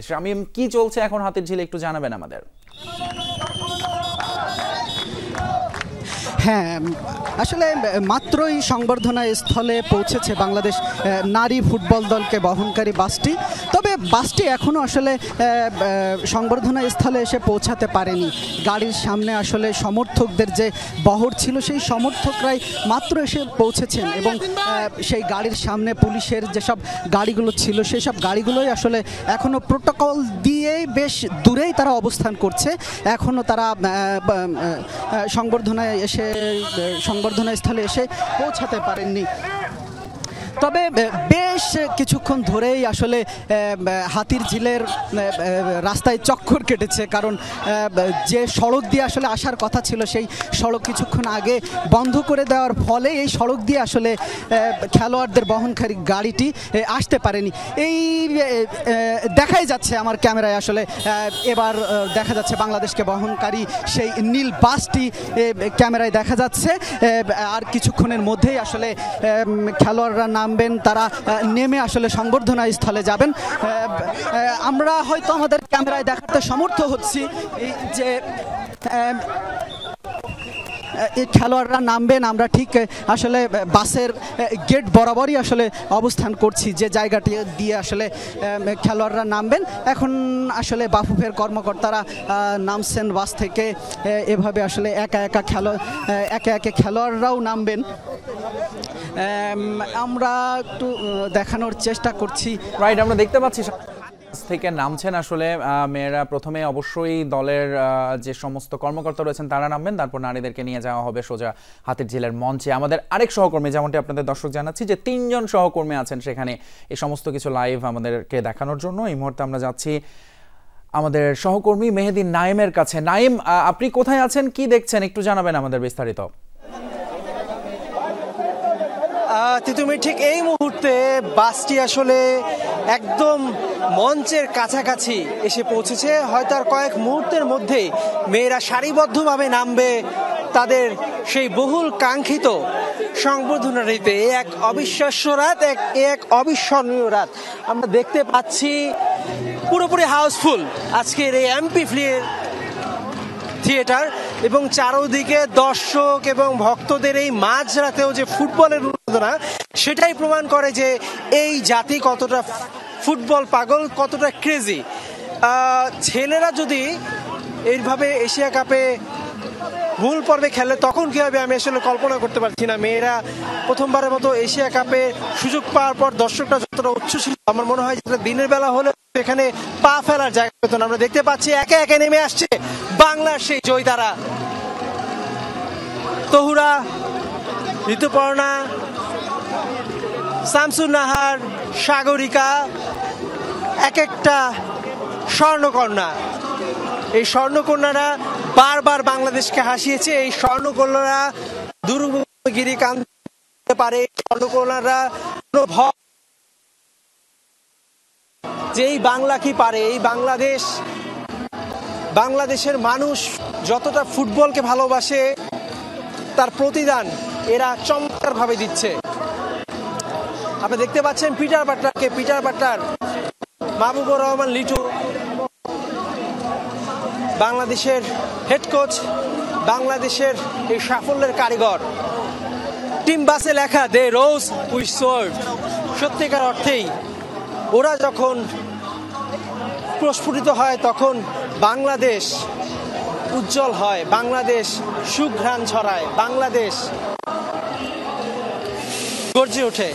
শামীম, কি চলছে এখন হাতিরঝিলে একটু জানাবেন আমাদের। হ্যাঁ, আসলে মাত্রই সংবর্ধনা স্থলে পৌঁছেছে বাংলাদেশ নারী ফুটবল দলকে বহনকারী বাসটি। তবে বাসটি এখনও আসলে সংবর্ধনা স্থলে এসে পৌঁছাতে পারেনি। গাড়ির সামনে আসলে সমর্থকদের যে বহর ছিল সেই সমর্থকরাই মাত্র এসে পৌঁছেছেন এবং সেই গাড়ির সামনে পুলিশের যেসব গাড়িগুলো ছিল সেই সব গাড়িগুলোই আসলে এখনও প্রোটোকল দিয়েই বেশ দূরেই তারা অবস্থান করছে। এখনও তারা সংবর্ধনা স্থলে এসে পৌঁছাতে পারেননি। তবে বেশ কিছুক্ষণ ধরেই আসলে হাতিরঝিলের রাস্তায় চক্কর কেটেছে, কারণ যে সড়ক দিয়ে আসলে আসার কথা ছিল সেই সড়ক কিছুক্ষণ আগে বন্ধ করে দেওয়ার ফলে এই সড়ক দিয়ে আসলে খেলোয়াড়দের বহনকারী গাড়িটি আসতে পারেনি। এই দেখাই যাচ্ছে আমার ক্যামেরায়, আসলে এবার দেখা যাচ্ছে বাংলাদেশকে বহনকারী সেই নীল বাসটি ক্যামেরায় দেখা যাচ্ছে। আর কিছুক্ষণের মধ্যেই আসলে খেলোয়াড়রা নামবেন, তারা নেমে আসলে সংবর্ধনা স্থলে যাবেন। আমরা হয়তো আমাদের ক্যামেরায় দেখাতে সমর্থ হচ্ছি যে এই খেলোয়াড়রা নামবেন। আমরা ঠিক আসলে বাসের গেট বরাবরই আসলে অবস্থান করছি, যে জায়গাটি দিয়ে আসলে খেলোয়াড়রা নামবেন। এখন আসলে বাফুফের কর্মকর্তারা নামছেন বাস থেকে, এভাবে আসলে একে একে খেলোয়াড়রাও নামবেন। আমরা একটু দেখানোর চেষ্টা করছি। রাইট, আমরা দেখতে পাচ্ছি থেকে নামছেন আসলে মেয়েরা। প্রথমে অবশ্যই দলের যে সমস্ত কর্মকর্তা রয়েছেন তারা নামবেন, তারপর নারীদেরকে নিয়ে যাওয়া হবে সোজা হাতিরঝিলের মঞ্চে। আমাদের আরেক সহকর্মী, যেমনটি আপনাদের দর্শক জানাচ্ছি যে 3 জন সহকর্মী আছেন সেখানে এই সমস্ত কিছু লাইভ আমাদেরকে দেখানোর জন্য। এই মুহূর্তে আমরা যাচ্ছি আমাদের সহকর্মী মেহেদী নাইমের কাছে। নাইম, আপনি কোথায় আছেন, কি দেখছেন একটু জানাবেন আমাদের বিস্তারিত। তুমি ঠিক এই মুহূর্তে বাসটি আসলে একদম মঞ্চের কাছাকাছি এসে পৌঁছেছে। হয়তো আর কয়েক মুহূর্তের মধ্যেই মেয়েরা সারিবদ্ধভাবে নামবে তাদের সেই বহুল কাঙ্ক্ষিত সংবর্ধনা দিতে। এক অবিশ্বাস্য রাত, এক অবিস্মরণীয় রাত। আমরা দেখতে পাচ্ছি পুরোপুরি হাউসফুল আজকের এই এমপি থিয়েটার, এবং চারোদিকে দর্শক এবং ভক্তদের এই মাঝরাতেও যে ফুটবলের উন্মাদনা, সেটাই প্রমাণ করে যে এই জাতি কতটা ফুটবল পাগল, কতটা ক্রেজি। ছেলেরা যদি এইভাবে এশিয়া কাপে মূল পর্বে খেলে তখন কি হবে আমি আসলে কল্পনা করতে পারছি না। মেয়েরা প্রথমবারের মতো এশিয়া কাপে সুযোগ পাওয়ার পর দর্শকরা যতটা উচ্ছ্বসিত, আমার মনে হয় যেটা দিনের বেলা হলে এখানে পা ফেলার জায়গা পেত না। আমরা দেখতে পাচ্ছি একে একে নেমে আসছে বাংলার সেই জয়িতারা। তহুরা, ঋতুপর্ণা, শামসুন নাহার, সাগরিকা, এক একটা স্বর্ণকন্যা। এই স্বর্ণকন্যারা বারবার বাংলাদেশকে হাসিয়েছে। এই স্বর্ণকন্যারা দুর্গগিরি কাঁদতে পারে। স্বর্ণকন্যারা যে এই বাংলা কি পারে, এই বাংলাদেশের মানুষ যতটা ফুটবলকে ভালোবাসে তার প্রতিদান এরা চমৎকার ভাবে দিচ্ছে। আপনি দেখতে পাচ্ছেন পিটার বাটলার, মাহবুবুর রহমান লিটু, বাংলাদেশের হেড কোচ, বাংলাদেশের এই সাফল্যের কারিগর। টিম বাসে লেখা দে রোজ উই সোয়ার্ড। সত্যিকার অর্থেই ওরা যখন প্রস্ফুটিত হয় তখন বাংলাদেশ উজ্জ্বল হয়, বাংলাদেশ সুঘ্রাণ ছড়ায়, বাংলাদেশ গর্জে ওঠে।